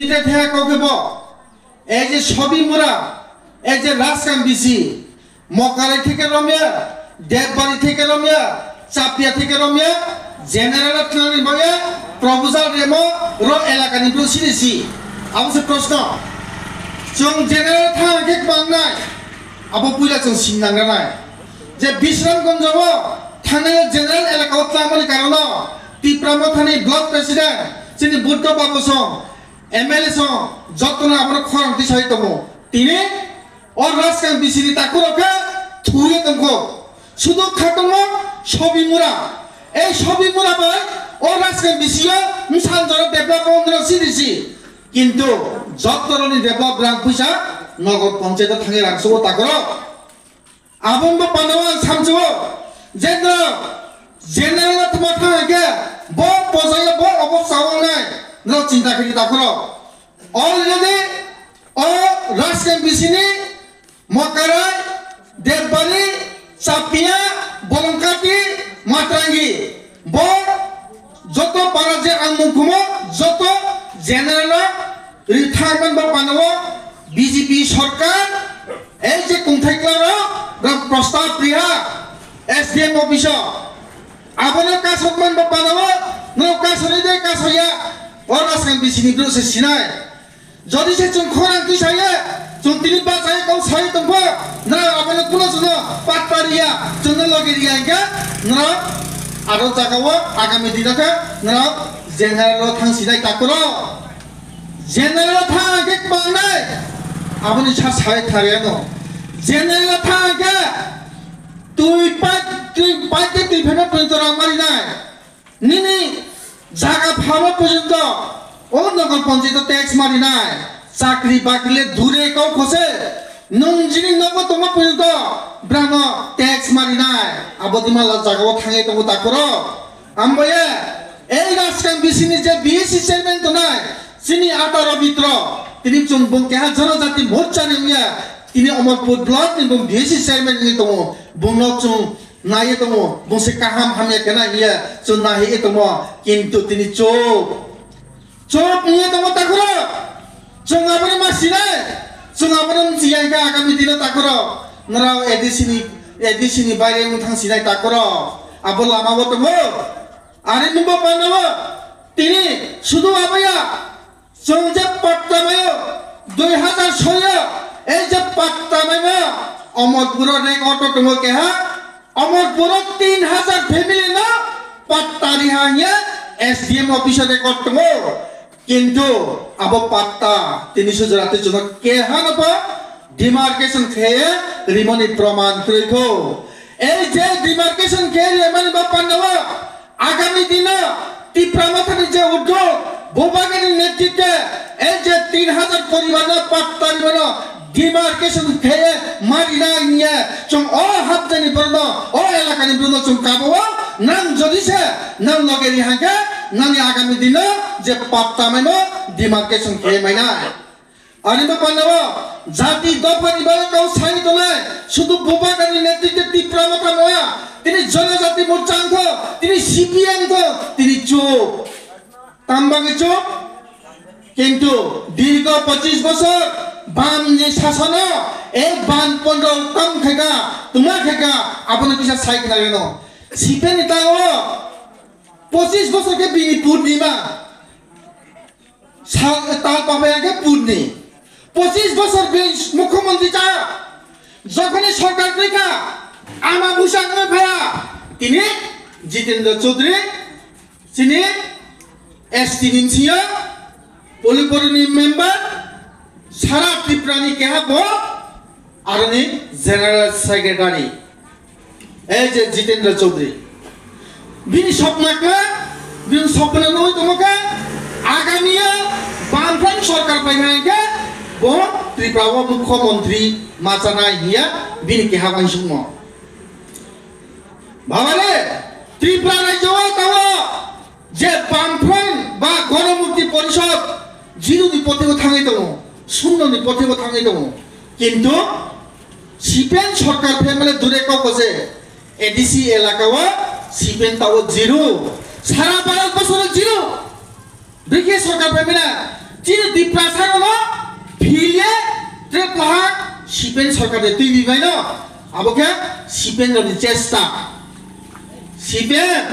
এটা থেকে কইব এই যে সবই মোরা এই যে রাজকাম বিসি মকারে থেকে রমিয়া দেববাড়ি থেকে রমিয়া চাপিয়া থেকে রমিয়া জেনারেল থানানি ভাবে প্রপোজাল রেমো র এলাকানি তো সিরিসি আবসে প্রশ্ন जों জেনারেল থানাকে বাংনায় আবো পুইলা जों সিননাंगनाय যে বিশ্রামগঞ্জব থানায় জেনারেল এলাকাও তলামনি কারণ টিপ্রামো থানি ব্লক প্রেসিডেন্ট যিনি বুদ্ধ বাবু সং এমএলএ সং যতনা আমরা খরংতি সাহিত্যম তিনি ও রাজকাম বিসিনি তাকুরকে থুয়ে দমকো শুধু খাটম সবই মুরা এই সবই মুরা ভাই ও রাজকাম বিসিও মিশাল জর ডেভেলপ অন্ধ্র সিরিসি কিন্তু যতরনি ডেভেলপ রাং পয়সা নগদ পঞ্চায়েত থাকি রাখছো তাকর আবম্ব পানাওয়া সামছো যেন জেনারেল তোমার থাকে ব পজায় ব অবস্থাও নাই ন চিন্তা করি তাকর অলরেডি ও রাজকাম বিসিনি মকারাই দেববাড়ি চাপিয়া বলংকাটি মাত্রাঙ্গি ব যত পারা যে আংমুখুমো যত জেনারেল রিটায়ারমেন্ট বা পানাও বিজেপি সরকার এই যে কুংথাইক্লার প্রস্তাব প্রিয়া এসডিএম অফিস আবনো কাসমান বা পানাও ন কাসরি দে কাসয়া ও রাজকাম বিসিনি প্রসেস সিনাই যদি সে जों খরাংতি সাইয়ে जों তিনি বাজাই কও সাই তংফ না আবনো কুনো জনো পাটপারিয়া जों লগেরিয়া কে না আরো জাগাও আগামী দিনকে না জেনারেল থাংসিনাই তাকর জেনারেল থাকে বাংনাই আপনি সাই থারেনো জেনারেল থাকে তুই পাইতে তুই ফেমে পর্যন্ত রামারি নাই নিনি জায়গা ভাবা পর্যন্ত ও নগর পঞ্চায়েত ট্যাক্স মারি নাই চাকরি বাকরিলে দূরে কাউ খসে নংজিনি নব তোমা পর্যন্ত ব্রাহ্ম ট্যাক্স মারি নাই আবদিমালা জায়গাও থাঙে তবু তাকর আমবয়ে এই রাজকাম বিসিনি যে বিএসসি চেয়ারম্যান তো নাই চিনি 18 মিত্র তিনি চুংবং কেহা জনজাতি মোর্চা নিয়া তিনি অমরপুর ব্লক এবং বিএসসি চেয়ারম্যান নি তমো বংল চুং নায়ে তমো বসে কাহাম হামে কেনা ইয়া চুং নাহি তমো কিন্তু তিনি চোপ নিয়ে তমো তাকর চুং আপনি মাসিনে চুং আপনি জিয়াইকা আগামী দিনে তাকর নরাও এডিসিনি বাইরে থাংসিনাই তাকর আবো লামাবো তমো আরে নিবো পানাবো তিনি শুধু আবায়া जों जे पट्टामायो 2006 এই যে पट्टामायो अमरपुर रेकर्ड दङ केहा अमरपुर 3000 फैमिली न पट्टारि हाया एसडीएम ऑफिस रेकर्ड दङ किन्तु अब पट्टा 300 जराते जन केहा नब डिमार्केशन खेये रिमनि प्रमाण थैखौ এই যে ডিমার্কেশন খেয়ে রেমানি বাপান্নব আগামী দিনে টিপ্রামাথানি যে উদ্যোগ ভূভাগের নেতৃত্বে এই যে 3000 পরিবার পাট্টারিবন ডিমার্কেশন খেয়ে মারিনা নিয়ে চং ও হাতজানি বর্ণ ও এলাকানি বর্ণ চং কাবো নাম যদিছে নাম লগেরি হাঙ্গে নানি আগামী দিনে যে পাট্টামাইনো ডিমার্কেশন খেয়ে মাইনা আরিবা পান্নব জাতি দফারিবার কাউ সাই তোলে শুধু ভূভাগের নেতৃত্বে টিপ্রামাথা নয়া তিনি জনজাতি মোর্চাঙ্গ তিনি সিপিএম তিনি চুপ তামবাগে চুপ কিন্তু দীর্ঘ 25 বছর বাম যে শাসন এই বাম 15 কম থেকে তোমার থেকে আপনি কিসা সাইক লাগেন সিপেন তাও 25 বছর কে বিনি পূর্ণিমা তার পাবে আগে পূর্ণি 25 বছর মুখ্যমন্ত্রী চা যখনই সরকার দেখা আমা ভূষণ ভাইয়া তিনি জিতেন্দ্র চৌধুরী তিনি एसटी निमसिया पलिपरिनि मेम्बर सारा त्रिपुरानि केहाबो आरनि जनरल सेक्रेटारि ए जे जितेंद्र चौधरी बिनि स्वप्नका बिनि स्वप्न नय तमका आगामिया बामफ्राम सरकार पाइनायके बो त्रिपुरा मुख्यमंत्री माचाना हिया बिनि केहाबां सुमो भाबाले त्रिपुरा राज्यआ तावा যে বামফ্রন্ট বা গণমুক্তি পরিষদ জিরোনি পথেও থাঙাই দङ শূন্যনি পথেও থাঙাই দङ কিন্তু সিপেন সরকার ফেমলে দূরে কছে এডিসি এলাকাও সিপেন তাও জিরো সারা 12 বছর জিরো দেখে সরকার ফেমলে চিনি দিপ্রাসারনো ফিলে ট্রেপ্লাহা সিপেন সরকারে তুই বিবাই না আবকে সিপেন রনি চেষ্টা সিপেন